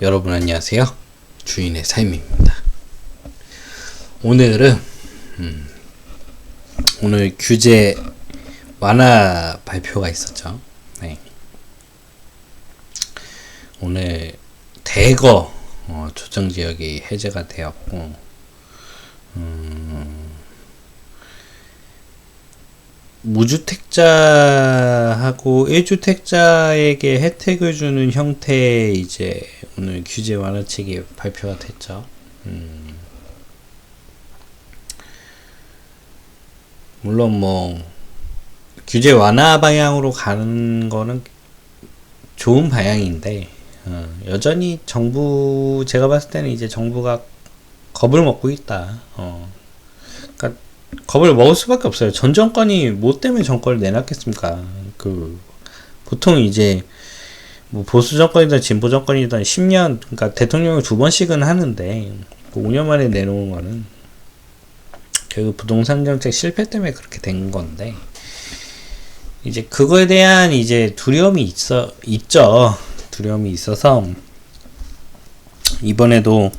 여러분 안녕하세요. 주인의 삶입니다. 오늘은 오늘 규제 완화 발표가 있었죠. 네. 오늘 대거 조정지역이 해제가 되었고 무주택자하고 1주택자에게 혜택을 주는 형태의 이제 오늘 규제 완화책이 발표가 됐죠. 물론 뭐 규제 완화 방향으로 가는 거는 좋은 방향인데 여전히 정부, 제가 봤을 때는 이제 정부가 겁을 먹고 있다. 그러니까 겁을 먹을 수밖에 없어요. 전 정권이 뭐 때문에 정권을 내놨겠습니까? 보통 이제 뭐 보수 정권이든 진보 정권이든 10년, 그러니까 대통령을 2번씩은 하는데 5년 만에 내놓은 거는 결국 부동산 정책 실패 때문에 그렇게 된 건데, 이제 그거에 대한 이제 두려움이 있죠. 두려움이 있어서 이번에도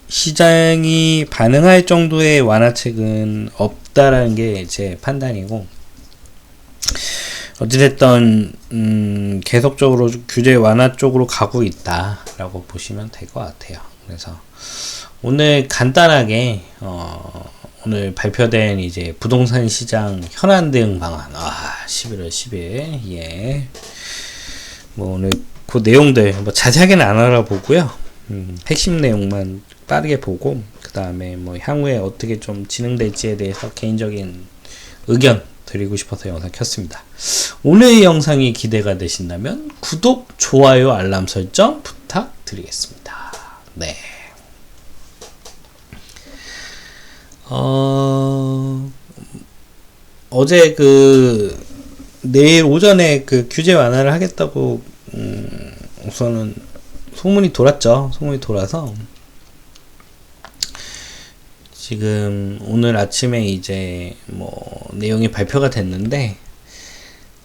시장이 반응할 정도의 완화책은 없다라는 게 제 판단이고, 어찌됐든 계속적으로 규제 완화 쪽으로 가고 있다라고 보시면 될 것 같아요. 그래서 오늘 간단하게 오늘 발표된 이제 부동산 시장 현안 대응 방안 11월 10일 예. 뭐 오늘 그 내용들 뭐 자세하게는 안 알아보고요. 핵심 내용만 빠르게 보고 그 다음에 뭐 향후에 어떻게 좀 진행될지에 대해서 개인적인 의견 드리고 싶어서 영상 켰습니다. 오늘 영상이 기대가 되신다면 구독, 좋아요, 알람 설정 부탁드리겠습니다. 네. 어제 내일 오전에 규제 완화를 하겠다고 우선은 소문이 돌았죠. 소문이 돌아서 지금 오늘 아침에 이제 뭐 내용이 발표가 됐는데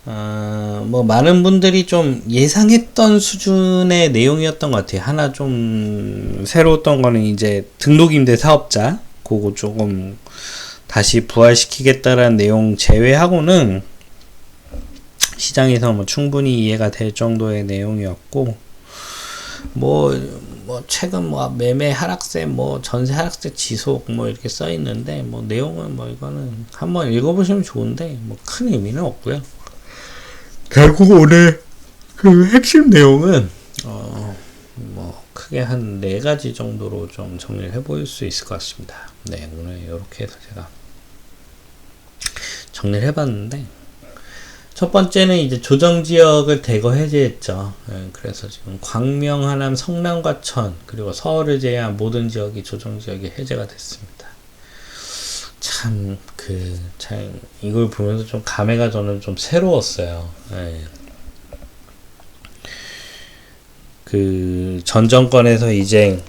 뭐 많은 분들이 좀 예상했던 수준의 내용이었던 것 같아요. 하나 좀 새로웠던 거는 이제 등록임대 사업자 그거 조금 다시 부활시키겠다라는 내용 제외하고는 시장에서 뭐 충분히 이해가 될 정도의 내용이었고, 뭐 최근 뭐 매매 하락세, 뭐 전세 하락세 지속 뭐 이렇게 써 있는데 뭐 내용은 뭐 이거는 한번 읽어보시면 좋은데 뭐 큰 의미는 없고요. 결국 오늘 핵심 내용은 뭐 크게 한 4가지 정도로 좀 정리를 해볼 수 있을 것 같습니다. 네, 오늘 이렇게 해서 제가 정리를 해봤는데, 첫 번째는 이제 조정지역을 대거 해제했죠. 네, 그래서 지금 광명, 하남, 성남, 과천 그리고 서울을 제외한 모든 지역이 조정지역이 해제가 됐습니다. 참 이걸 보면서 좀 감회가 저는 좀 새로웠어요. 네. 전 정권에서 이제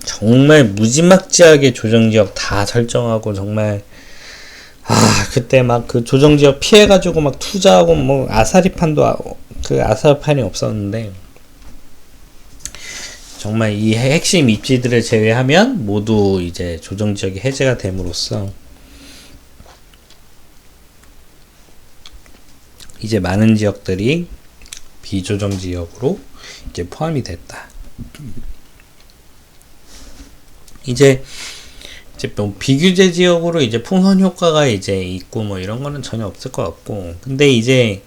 정말 무지막지하게 조정지역 다 설정하고 정말 그때 막 조정지역 피해가지고 막 투자하고 뭐 아사리판도 아사리판이 없었는데, 정말 이 핵심 입지들을 제외하면 모두 이제 조정지역이 해제가 됨으로써 이제 많은 지역들이 비조정지역으로 이제 포함이 됐다. 이제 뭐 비규제 지역으로 이제 풍선 효과가 이제 있고 뭐 이런 거는 전혀 없을 것 같고, 근데 이제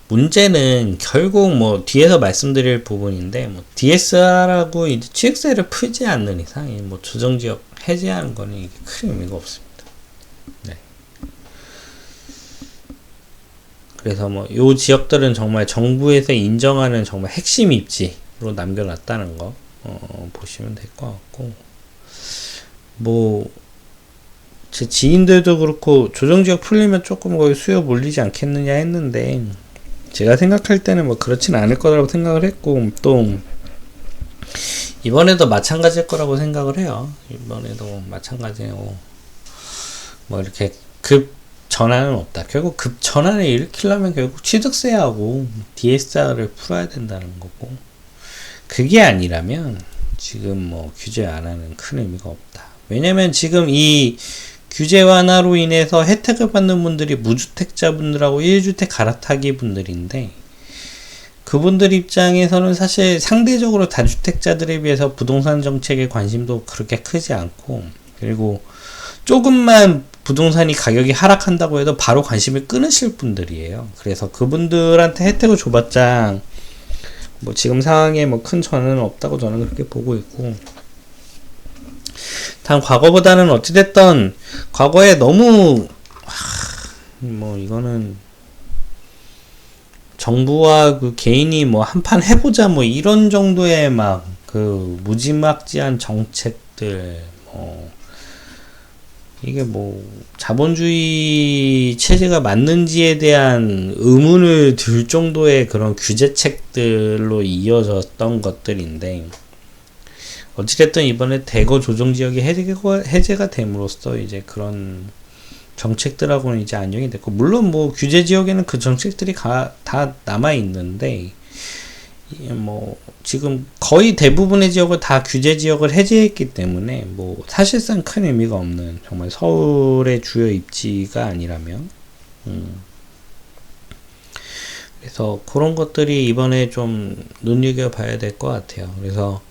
문제는 결국 뭐 뒤에서 말씀드릴 부분인데, 뭐 DSR하고 이제 취득세를 풀지 않는 이상 뭐 조정지역 해제하는 거는 이게 큰 의미가 없습니다. 네. 그래서 뭐 요 지역들은 정말 정부에서 인정하는 정말 핵심 입지로 남겨놨다는 거 보시면 될 것 같고, 뭐 제 지인들도 그렇고 조정지역 풀리면 조금 거의 수요 몰리지 않겠느냐 했는데, 제가 생각할 때는 뭐 그렇진 않을 거라고 생각을 했고, 또 이번에도 마찬가지일 거라고 생각을 해요. 이번에도 마찬가지고 뭐 이렇게 급 전환은 없다. 결국 급 전환을 일으키려면 결국 취득세하고 DSR을 풀어야 된다는 거고, 그게 아니라면 지금 뭐 규제 완화는 큰 의미가 없다. 왜냐면 지금 이 규제 완화로 인해서 혜택을 받는 분들이 무주택자분들하고 1주택 갈아타기 분들인데, 그분들 입장에서는 사실 상대적으로 다주택자들에 비해서 부동산 정책에 관심도 그렇게 크지 않고, 그리고 조금만 부동산이 가격이 하락한다고 해도 바로 관심을 끊으실 분들이에요. 그래서 그분들한테 혜택을 줘봤자 뭐 지금 상황에 뭐 큰 전환은 없다고 저는 그렇게 보고 있고, 단 과거보다는 어찌됐던 과거에 너무 뭐 이거는 정부와 그 개인이 뭐 한판 해보자 뭐 이런 정도의 막 그 무지막지한 정책들, 뭐 이게 뭐 자본주의 체제가 맞는지에 대한 의문을 들 정도의 그런 규제책들로 이어졌던 것들인데, 어찌됐든 이번에 대거 조정지역이 해제가 됨으로써 이제 그런 정책들하고는 이제 안정이 됐고, 물론 뭐 규제지역에는 그 정책들이 다 남아있는데, 뭐 지금 거의 대부분의 지역을 다 규제지역을 해제했기 때문에 뭐 사실상 큰 의미가 없는, 정말 서울의 주요 입지가 아니라면, 그래서 그런 것들이 이번에 좀 눈여겨봐야 될 것 같아요. 그래서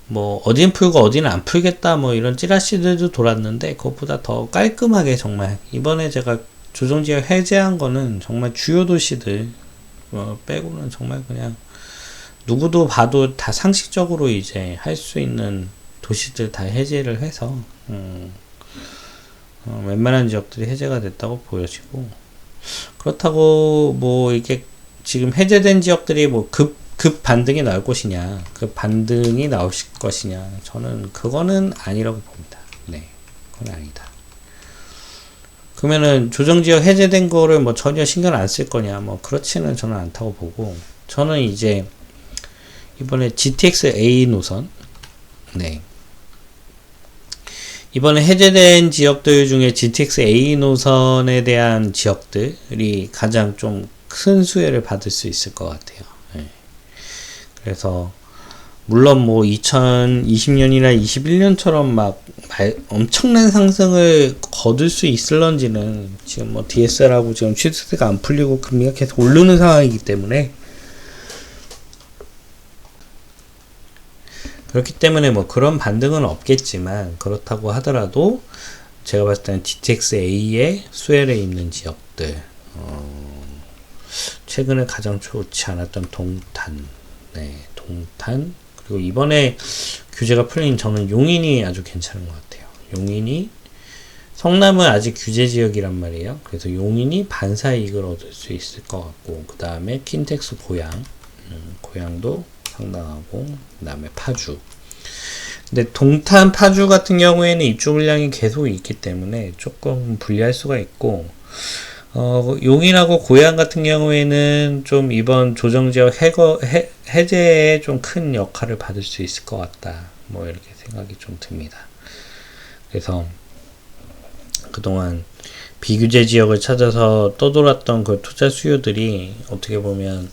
뭐 어딘 풀고 어디는 안 풀겠다 뭐 이런 찌라시들도 돌았는데, 그것보다 더 깔끔하게 정말 이번에 제가 조정지역 해제한 거는 정말 주요 도시들 빼고는 정말 그냥 누구도 봐도 다 상식적으로 이제 할 수 있는 도시들 다 해제를 해서 웬만한 지역들이 해제가 됐다고 보여지고, 그렇다고 뭐 이게 지금 해제된 지역들이 뭐 급 반등이 나올 것이냐, 급 반등이 나올 것이냐, 저는 그거는 아니라고 봅니다. 네, 그건 아니다. 그러면은 조정지역 해제된 거를 뭐 전혀 신경 안 쓸 거냐, 뭐 그렇지는 저는 않다고 보고, 저는 이제 이번에 GTX A 노선, 네, 이번에 해제된 지역들 중에 GTX A 노선에 대한 지역들이 가장 좀 큰 수혜를 받을 수 있을 것 같아요. 네. 그래서 물론 뭐 2020년이나 21년처럼 막 엄청난 상승을 거둘 수 있을런지는, 지금 뭐 DSR하고 지금 취득세가 안 풀리고 금리가 계속 오르는 상황이기 때문에, 그렇기 때문에 뭐 그런 반등은 없겠지만, 그렇다고 하더라도 제가 봤을 때는 GTX A의 수혜를 입는 지역들, 최근에 가장 좋지 않았던 동탄, 네, 동탄, 그리고 이번에 규제가 풀린 저는 용인이 아주 괜찮은 것 같아요. 용인이, 성남은 아직 규제 지역이란 말이에요. 그래서 용인이 반사이익을 얻을 수 있을 것 같고, 그 다음에 킨텍스 고양도 상당하고, 그 다음에 파주. 근데 동탄, 파주 같은 경우에는 입주 물량이 계속 있기 때문에 조금 불리할 수가 있고, 용인하고 고양 같은 경우에는 좀 이번 조정지역 해제에 좀 큰 역할을 받을 수 있을 것 같다, 뭐 이렇게 생각이 좀 듭니다. 그래서 그동안 비규제 지역을 찾아서 떠돌았던 그 투자 수요들이 어떻게 보면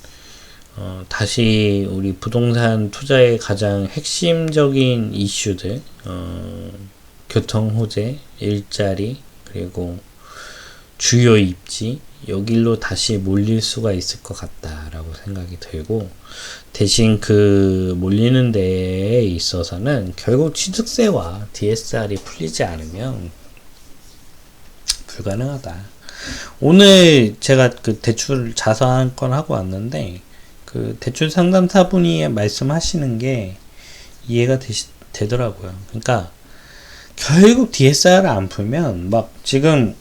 다시 우리 부동산 투자의 가장 핵심적인 이슈들, 교통 호재, 일자리, 그리고 주요 입지, 여길로 다시 몰릴 수가 있을 것 같다라고 생각이 들고, 대신 그 몰리는 데에 있어서는 결국 취득세와 DSR이 풀리지 않으면 불가능하다. 오늘 제가 그 대출 자산 건 하고 왔는데, 그 대출 상담사분이 말씀하시는 게 이해가 되더라고요. 그러니까 결국 DSR을 안 풀면 막 지금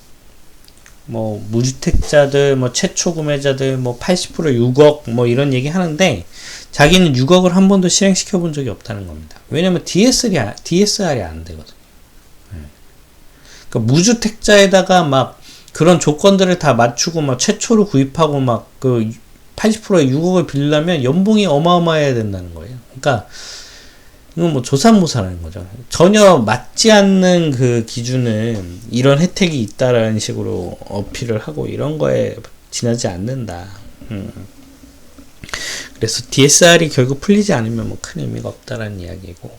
뭐 무주택자들, 뭐 최초 구매자들 뭐 80% 6억 뭐 이런 얘기 하는데, 자기는 6억을 한 번도 실행시켜 본 적이 없다는 겁니다. 왜냐면 DSR이 안 되거든요. 그러니까 무주택자에다가 막 그런 조건들을 다 맞추고 막 최초로 구입하고 막 그 80%에 6억을 빌리려면 연봉이 어마어마해야 된다는 거예요. 그러니까 이건 뭐 조삼모사라는 거죠. 전혀 맞지 않는 그 기준은 이런 혜택이 있다라는 식으로 어필을 하고 이런 거에 지나지 않는다. 그래서 DSR이 결국 풀리지 않으면 뭐 큰 의미가 없다라는 이야기고,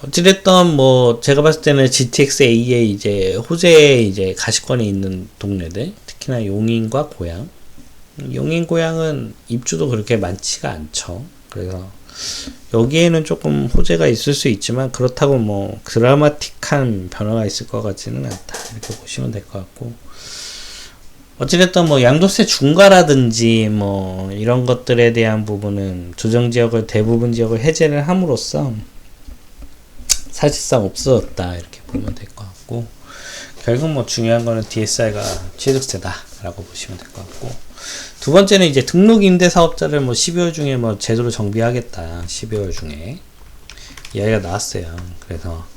어찌됐든 뭐 제가 봤을 때는 GTX-A의 이제 호재에 이제 가시권에 있는 동네들, 특히나 용인과 고양, 용인 고양은 입주도 그렇게 많지가 않죠. 그래서 여기에는 조금 호재가 있을 수 있지만 그렇다고 뭐 드라마틱한 변화가 있을 것 같지는 않다, 이렇게 보시면 될 것 같고, 어찌됐든 뭐 양도세 중과라든지 뭐 이런 것들에 대한 부분은 조정지역을 대부분 지역을 해제를 함으로써 사실상 없어졌다, 이렇게 보면 될 것 같고, 결국 뭐 중요한 거는 DSR가 취득세다 라고 보시면 될 것 같고, 두 번째는 이제 등록 임대 사업자를 뭐 12월 중에 뭐 제도로 정비하겠다, 12월 중에 이야기가 나왔어요. 그래서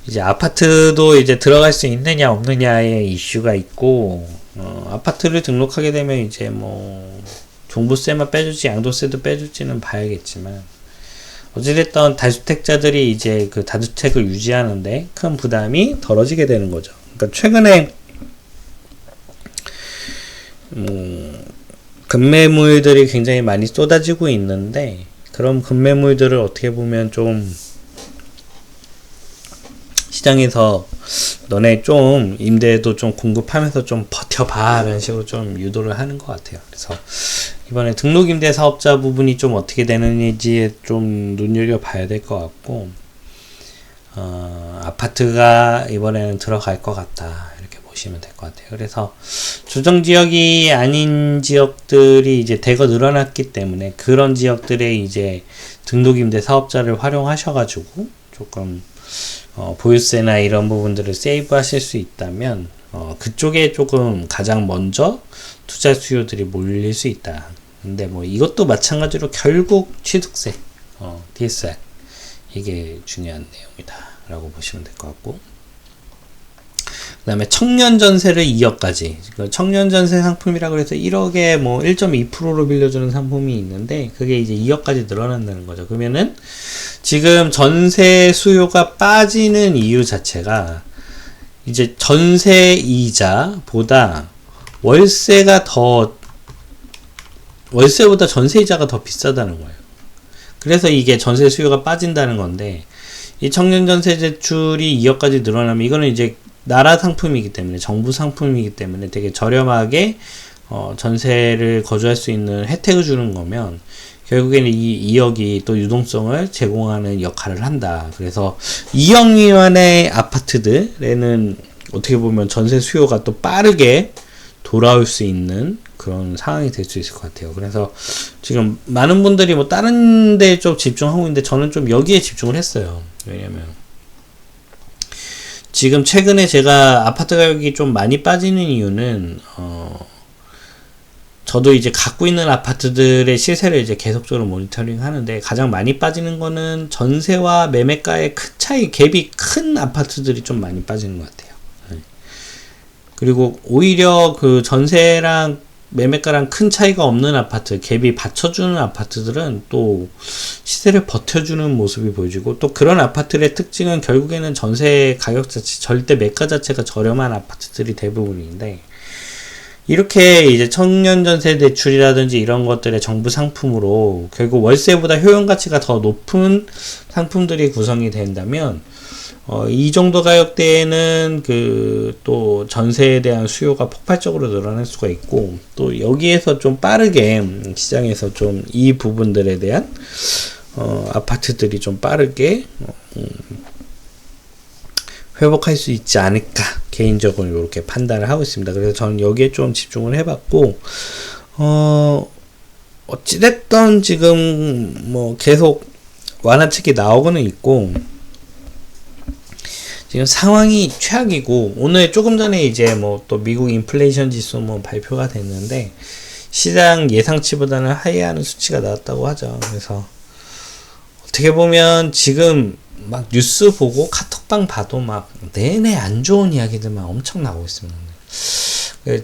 이제 아파트도 이제 들어갈 수 있느냐 없느냐의 이슈가 있고, 아파트를 등록하게 되면 이제 뭐 종부세만 빼줄지 양도세도 빼줄지는 봐야겠지만, 어찌됐든 다주택자들이 이제 그 다주택을 유지하는데 큰 부담이 덜어지게 되는 거죠. 그러니까 최근에 급매물들이 굉장히 많이 쏟아지고 있는데, 그런 급매물들을 어떻게 보면 좀 시장에서 너네 좀 임대도 좀 공급하면서 좀 버텨봐 라는 식으로 좀 유도를 하는 것 같아요. 그래서 이번에 등록임대 사업자 부분이 좀 어떻게 되는지 좀 눈여겨봐야 될 것 같고, 아파트가 이번에는 들어갈 것 같다, 이렇게 보시면 될 것 같아요. 그래서 조정지역이 아닌 지역들이 이제 대거 늘어났기 때문에 그런 지역들에 이제 등록임대 사업자를 활용하셔가지고 조금 보유세나 이런 부분들을 세이브 하실 수 있다면 그쪽에 조금 가장 먼저 투자 수요들이 몰릴 수 있다. 근데 뭐 이것도 마찬가지로 결국 취득세, DSR, 이게 중요한 내용이다 라고 보시면 될 것 같고, 그 다음에 청년전세를 2억까지, 청년전세 상품이라고 해서 1억에 뭐 1.2%로 빌려주는 상품이 있는데 그게 이제 2억까지 늘어난다는 거죠. 그러면은 지금 전세 수요가 빠지는 이유 자체가 이제 전세 이자보다 월세보다 전세 이자가 더 비싸다는 거예요. 그래서 이게 전세 수요가 빠진다는 건데, 이 청년 전세 대출이 2억까지 늘어나면 이거는 이제 나라 상품이기 때문에, 정부 상품이기 때문에 되게 저렴하게 전세를 거주할 수 있는 혜택을 주는 거면 결국에는 이 2억이 또 유동성을 제공하는 역할을 한다. 그래서 2억 미만의 아파트들에는 어떻게 보면 전세 수요가 또 빠르게 돌아올 수 있는 그런 상황이 될 수 있을 것 같아요. 그래서 지금 많은 분들이 뭐 다른 데 좀 집중하고 있는데 저는 좀 여기에 집중을 했어요. 왜냐면 지금 최근에 제가 아파트 가격이 좀 많이 빠지는 이유는 저도 이제 갖고 있는 아파트들의 시세를 이제 계속적으로 모니터링 하는데, 가장 많이 빠지는 거는 전세와 매매가의 큰 차이, 갭이 큰 아파트들이 좀 많이 빠지는 것 같아요. 그리고 오히려 그 전세랑 매매가랑 큰 차이가 없는 아파트, 갭이 받쳐주는 아파트들은 또 시세를 버텨주는 모습이 보여지고, 또 그런 아파트의 특징은 결국에는 전세 가격 자체, 절대 매가 자체가 저렴한 아파트들이 대부분인데, 이렇게 이제 청년 전세 대출이라든지 이런 것들의 정부 상품으로 결국 월세보다 효용 가치가 더 높은 상품들이 구성이 된다면, 이 정도 가격대에는 또 전세에 대한 수요가 폭발적으로 늘어날 수가 있고, 또 여기에서 좀 빠르게 시장에서 좀 이 부분들에 대한 아파트들이 좀 빠르게 회복할 수 있지 않을까, 개인적으로 이렇게 판단을 하고 있습니다. 그래서 저는 여기에 좀 집중을 해봤고, 어찌됐든 지금 뭐 계속 완화책이 나오고는 있고, 지금 상황이 최악이고, 오늘 조금 전에 이제 뭐 또 미국 인플레이션 지수 뭐 발표가 됐는데 시장 예상치보다는 하이하는 수치가 나왔다고 하죠. 그래서 어떻게 보면 지금 막 뉴스 보고 카톡방 봐도 막 내내 안 좋은 이야기들만 엄청 나오고 있습니다.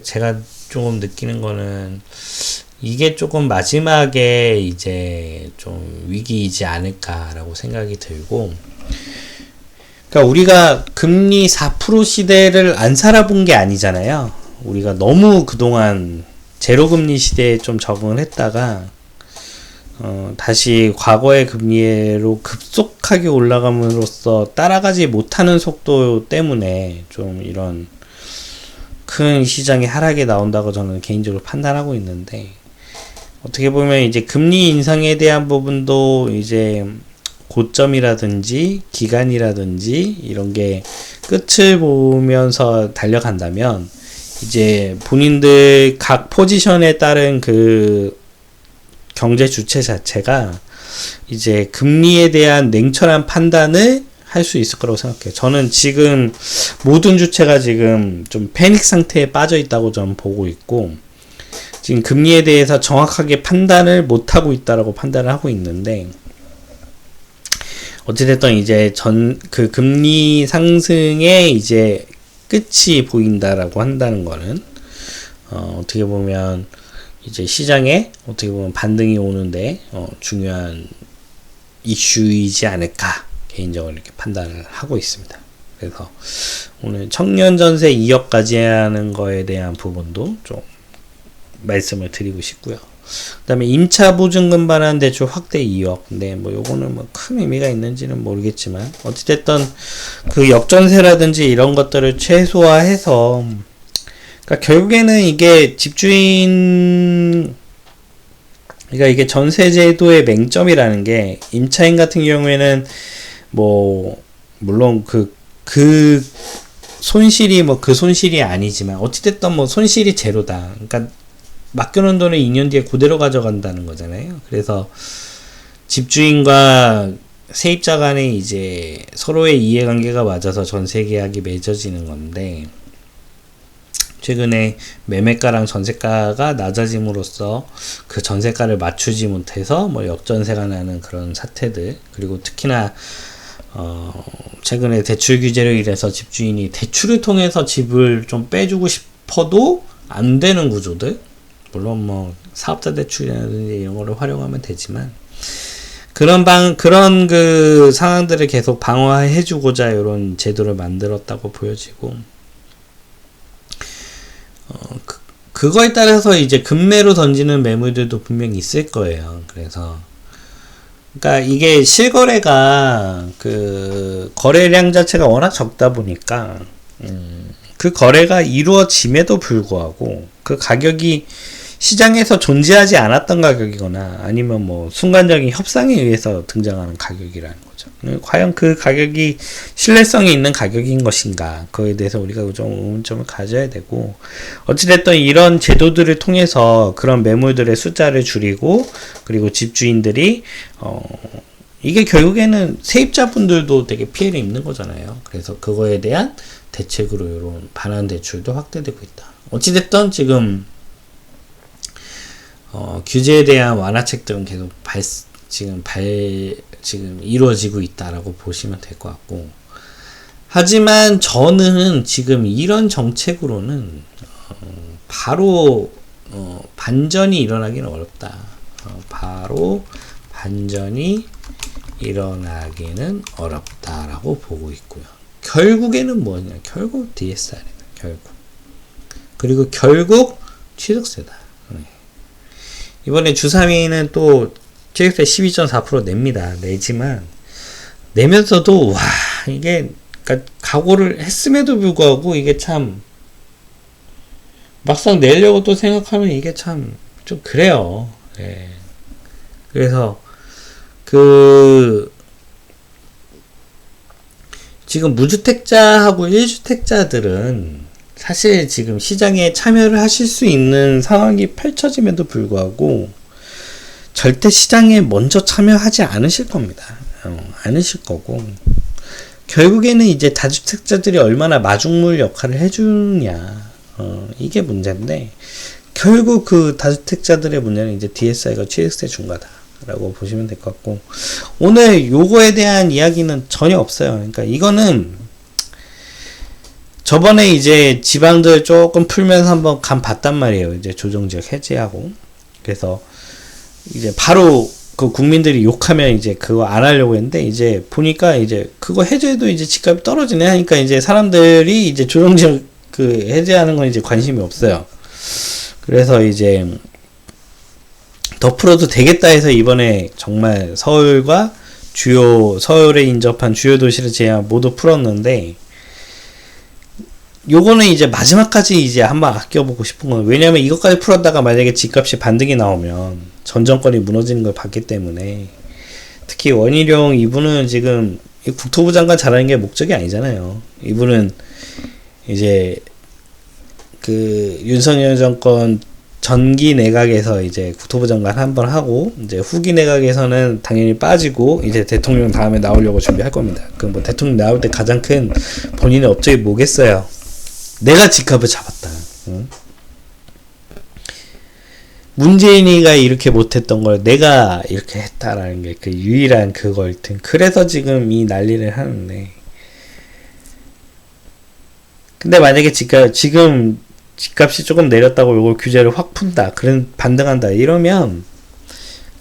제가 조금 느끼는 거는 이게 조금 마지막에 이제 좀 위기이지 않을까라고 생각이 들고, 그러니까 우리가 금리 4% 시대를 안 살아본 게 아니잖아요. 우리가 너무 그동안 제로금리 시대에 좀 적응을 했다가 다시 과거의 금리로 급속하게 올라감으로써 따라가지 못하는 속도 때문에 좀 이런 큰 시장의 하락이 나온다고 저는 개인적으로 판단하고 있는데, 어떻게 보면 이제 금리 인상에 대한 부분도 이제 고점이라든지 기간이라든지 이런 게 끝을 보면서 달려간다면, 이제 본인들 각 포지션에 따른 그 경제 주체 자체가 이제 금리에 대한 냉철한 판단을 할 수 있을 거라고 생각해요. 저는 지금 모든 주체가 지금 좀 패닉 상태에 빠져 있다고 저는 보고 있고, 지금 금리에 대해서 정확하게 판단을 못 하고 있다라고 판단을 하고 있는데, 어찌됐든 이제 그 금리 상승의 이제 끝이 보인다라고 한다는 거는, 어떻게 보면 이제 시장에 어떻게 보면 반등이 오는데 중요한 이슈이지 않을까 개인적으로 이렇게 판단을 하고 있습니다. 그래서 오늘 청년 전세 2억까지 하는 거에 대한 부분도 좀 말씀을 드리고 싶고요. 그 다음에 임차 보증금 반환 대출 확대 2억. 네, 뭐 요거는 뭐 큰 의미가 있는지는 모르겠지만, 어찌됐든 그 역전세라든지 이런 것들을 최소화해서, 그러니까 결국에는 이게 집주인, 그러니까 이게 전세제도의 맹점이라는 게, 임차인 같은 경우에는 뭐 물론 그 손실이 뭐 그 손실이 아니지만 어찌됐든 뭐 손실이 제로다. 그러니까 맡겨놓은 돈을 2년 뒤에 그대로 가져간다는 거잖아요. 그래서 집주인과 세입자 간에 이제 서로의 이해관계가 맞아서 전세 계약이 맺어지는 건데, 최근에 매매가랑 전세가가 낮아짐으로써 그 전세가를 맞추지 못해서 뭐 역전세가 나는 그런 사태들, 그리고 특히나 최근에 대출 규제로 인해서 집주인이 대출을 통해서 집을 좀 빼주고 싶어도 안 되는 구조들, 물론 뭐 사업자 대출이라든지 이런 거를 활용하면 되지만, 그런 그 상황들을 계속 방어해 주고자 이런 제도를 만들었다고 보여지고, 그거에 따라서 이제 급매로 던지는 매물들도 분명히 있을 거예요. 그러니까 이게 실거래가 그 거래량 자체가 워낙 적다 보니까 그 거래가 이루어짐에도 불구하고 그 가격이 시장에서 존재하지 않았던 가격이거나 아니면 뭐 순간적인 협상에 의해서 등장하는 가격이라는 거죠. 과연 그 가격이 신뢰성이 있는 가격인 것인가, 그거에 대해서 우리가 좀 의문점을 가져야 되고, 어찌됐든 이런 제도들을 통해서 그런 매물들의 숫자를 줄이고, 그리고 집주인들이 이게 결국에는 세입자분들도 되게 피해를 입는 거잖아요. 그래서 그거에 대한 대책으로 이런 반환 대출도 확대되고 있다. 어찌됐든 지금 규제에 대한 완화책들은 계속 지금 이루어지고 있다라고 보시면 될 것 같고, 하지만 저는 지금 이런 정책으로는 바로 반전이 일어나기는 어렵다. 바로 반전이 일어나기는 어렵다라고 보고 있고요. 결국에는 뭐냐? 결국 DSR입니다. 그리고 결국 취득세다. 이번에 주3위는 또 취득세 12.4% 냅니다. 내면서도 이게 그러니까 각오를 했음에도 불구하고 이게 참 막상 내려고 또 생각하면 이게 참 좀 그래요. 예. 그래서 지금 무주택자하고 1주택자들은 사실 지금 시장에 참여를 하실 수 있는 상황이 펼쳐짐에도 불구하고 절대 시장에 먼저 참여하지 않으실 겁니다. 않으실 거고, 결국에는 이제 다주택자들이 얼마나 마중물 역할을 해주냐, 이게 문제인데, 결국 그 다주택자들의 문제는 이제 DSI가 취득세 중과다라고 보시면 될 것 같고, 오늘 요거에 대한 이야기는 전혀 없어요. 그러니까 이거는 저번에 이제 지방들 조금 풀면서 한번 간 봤단 말이에요. 이제 조정지역 해제하고. 그래서 이제 바로 그 국민들이 욕하면 이제 그거 안 하려고 했는데, 이제 보니까 이제 그거 해제도 이제 집값이 떨어지네 하니까 이제 사람들이 이제 조정지역 그 해제하는 건 이제 관심이 없어요. 그래서 이제 더 풀어도 되겠다 해서 이번에 정말 서울과 서울에 인접한 주요 도시를 제외한 모두 풀었는데, 요거는 이제 마지막까지 이제 한번 아껴보고 싶은 거예요. 왜냐면 이것까지 풀었다가 만약에 집값이 반등이 나오면 전 정권이 무너지는 걸 봤기 때문에. 특히 원희룡 이분은 지금 국토부 장관 잘하는 게 목적이 아니잖아요. 이분은 이제 그 윤석열 정권 전기 내각에서 이제 국토부 장관 한번 하고, 이제 후기 내각에서는 당연히 빠지고 이제 대통령 다음에 나오려고 준비할 겁니다. 그 뭐 대통령 나올 때 가장 큰 본인의 업적이 뭐겠어요? 내가 집값을 잡았다. 응? 문재인이가 이렇게 못했던 걸 내가 이렇게 했다라는 게 그 유일한 그걸 든. 그래서 지금 이 난리를 하는데. 근데 만약에 지금 집값이 조금 내렸다고 요걸 규제를 확 푼다, 그런 반등한다 이러면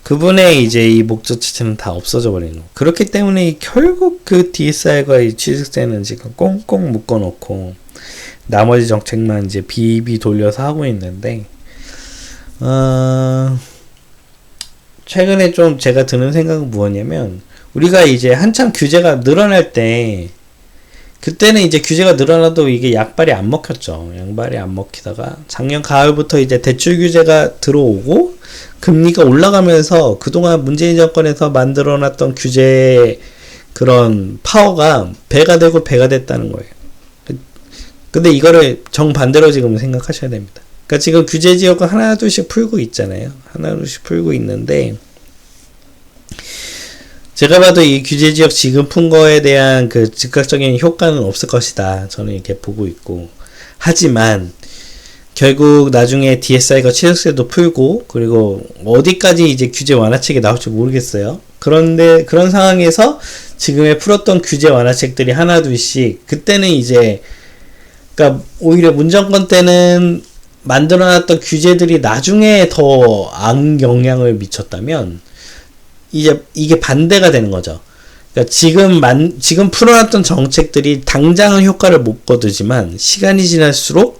그분의 이제 이 목적 자체는 다 없어져 버리는 거. 그렇기 때문에 결국 그 DSR과 이 취득세는 지금 꽁꽁 묶어놓고 나머지 정책만 이제 비비 돌려서 하고 있는데, 최근에 좀 제가 드는 생각은 무엇냐면, 우리가 이제 한참 규제가 늘어날 때, 그때는 이제 규제가 늘어나도 이게 약발이 안 먹혔죠. 양발이 안 먹히다가 작년 가을부터 이제 대출 규제가 들어오고 금리가 올라가면서 그동안 문재인 정권에서 만들어놨던 규제 그런 파워가 배가 되고 배가 됐다는 거예요. 근데 이거를 정반대로 지금 생각하셔야 됩니다. 그러니까 지금 규제 지역은 하나 둘씩 풀고 있잖아요. 하나 둘씩 풀고 있는데, 제가 봐도 이 규제 지역 지금 푼 거에 대한 그 즉각적인 효과는 없을 것이다, 저는 이렇게 보고 있고. 하지만 결국 나중에 DSR과 취득세도 풀고, 그리고 어디까지 이제 규제 완화책이 나올지 모르겠어요. 그런데 그런 상황에서 지금의 풀었던 규제 완화책들이 하나 둘씩, 그때는 이제 그러니까 오히려 문정권 때는 만들어놨던 규제들이 나중에 더 악영향을 미쳤다면, 이제 이게 반대가 되는 거죠. 그러니까 지금 풀어놨던 정책들이 당장은 효과를 못 거두지만 시간이 지날수록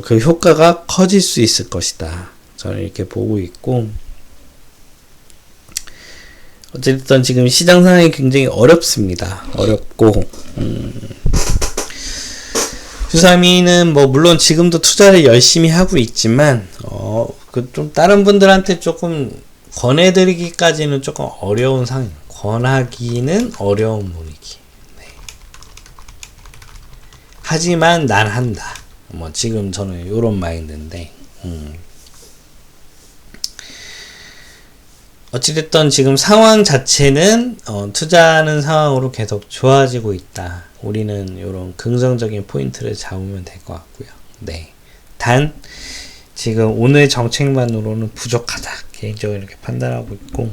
그 효과가 커질 수 있을 것이다, 저는 이렇게 보고 있고. 어쨌든 지금 시장 상황이 굉장히 어렵습니다. 어렵고, 주사미는 뭐 물론 지금도 투자를 열심히 하고 있지만 그 좀 다른 분들한테 조금 권해드리기까지는 조금 어려운 상황입니다. 권하기는 어려운 분위기. 네. 하지만 난 한다. 뭐 지금 저는 요런 마인드인데, 어찌됐든 지금 상황 자체는 투자하는 상황으로 계속 좋아지고 있다. 우리는 요런 긍정적인 포인트를 잡으면 될 것 같고요. 네. 단 지금 오늘 정책만으로는 부족하다, 개인적으로 이렇게 판단하고 있고,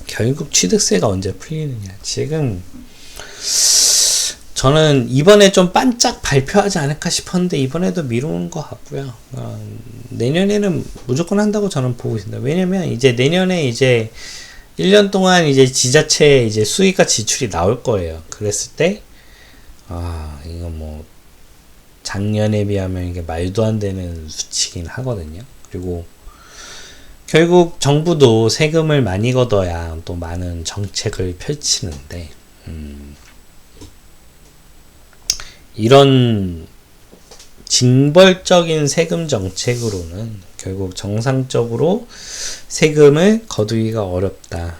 결국 취득세가 언제 풀리느냐. 지금 저는 이번에 좀 반짝 발표하지 않을까 싶었는데 이번에도 미루는 것 같고요. 내년에는 무조건 한다고 저는 보고 있습니다. 왜냐면 이제 내년에 이제 1년 동안 이제 지자체 이제 수익과 지출이 나올 거예요. 그랬을 때 이거 뭐 작년에 비하면 이게 말도 안 되는 수치긴 하거든요. 그리고 결국 정부도 세금을 많이 걷어야 또 많은 정책을 펼치는데, 이런 징벌적인 세금 정책으로는 결국 정상적으로 세금을 거두기가 어렵다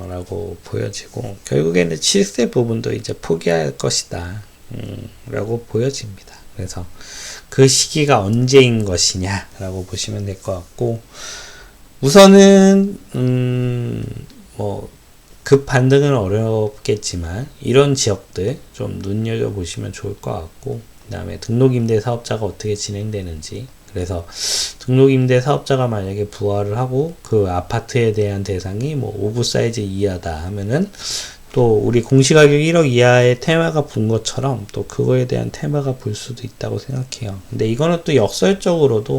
라고 보여지고, 결국에는 취득세 부분도 이제 포기할 것이다 라고 보여집니다. 그래서 그 시기가 언제인 것이냐 라고 보시면 될 것 같고, 우선은 뭐 급 반등은 어렵겠지만 이런 지역들 좀 눈여겨보시면 좋을 것 같고, 그 다음에 등록임대 사업자가 어떻게 진행되는지, 그래서 등록임대 사업자가 만약에 부활을 하고 그 아파트에 대한 대상이 뭐 5구 사이즈 이하다 하면은 또 우리 공시가격 1억 이하의 테마가 분 것처럼 또 그거에 대한 테마가 불 수도 있다고 생각해요. 근데 이거는 또 역설적으로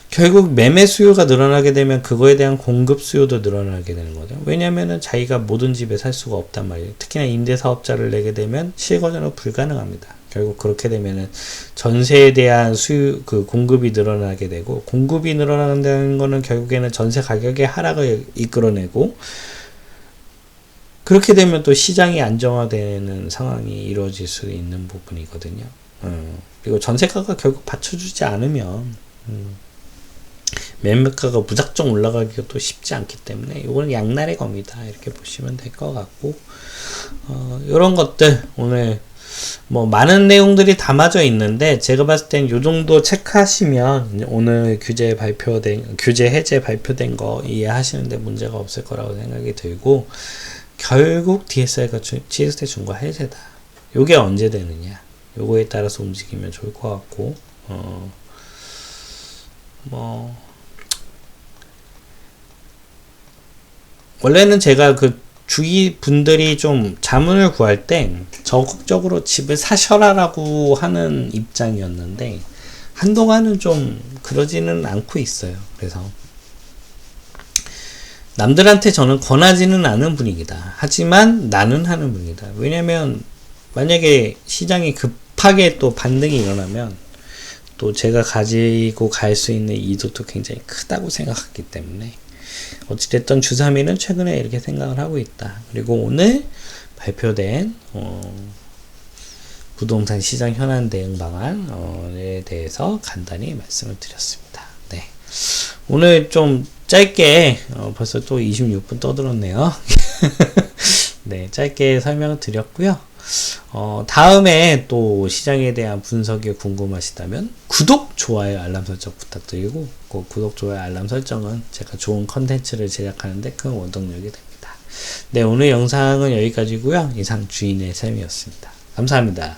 결국 매매 수요가 늘어나게 되면 그거에 대한 공급 수요도 늘어나게 되는 거죠. 왜냐면은 자기가 모든 집에 살 수가 없단 말이에요. 특히나 임대사업자를 내게 되면 실거주는 불가능합니다. 결국 그렇게 되면은 전세에 대한 공급이 늘어나게 되고, 공급이 늘어난다는 거는 결국에는 전세 가격의 하락을 이끌어내고, 그렇게 되면 또 시장이 안정화되는 상황이 이루어질 수 있는 부분이거든요. 그리고 전세가가 결국 받쳐주지 않으면 매매가가 무작정 올라가기가 또 쉽지 않기 때문에 이건 양날의 검이다, 이렇게 보시면 될 것 같고, 이런 것들 오늘 뭐 많은 내용들이 담아져 있는데, 제가 봤을 땐 요 정도 체크하시면 오늘 규제 해제 발표된 거 이해하시는데 문제가 없을 거라고 생각이 들고, 결국 DSI가 시스템 중과 해제다. 요게 언제 되느냐, 요거에 따라서 움직이면 좋을 것 같고, 원래는 제가 주위 분들이 좀 자문을 구할 때 적극적으로 집을 사셔라라고 하는 입장이었는데, 한동안은 좀 그러지는 않고 있어요. 그래서 남들한테 저는 권하지는 않은 분위기다. 하지만 나는 하는 분위기다. 왜냐면 만약에 시장이 급하게 또 반등이 일어나면 또 제가 가지고 갈 수 있는 이득도 굉장히 크다고 생각했기 때문에, 어찌됐든 주3일은 최근에 이렇게 생각을 하고 있다. 그리고 오늘 발표된 부동산 시장 현안 대응 방안에 대해서 간단히 말씀을 드렸습니다. 네. 오늘 좀 짧게 벌써 또 26분 떠들었네요. 네, 짧게 설명을 드렸고요. 다음에 또 시장에 대한 분석이 궁금하시다면 구독, 좋아요, 알람 설정 부탁드리고, 그 구독, 좋아요, 알람 설정은 제가 좋은 컨텐츠를 제작하는데 큰 원동력이 됩니다. 네, 오늘 영상은 여기까지고요. 이상 주인의 셈이었습니다. 감사합니다.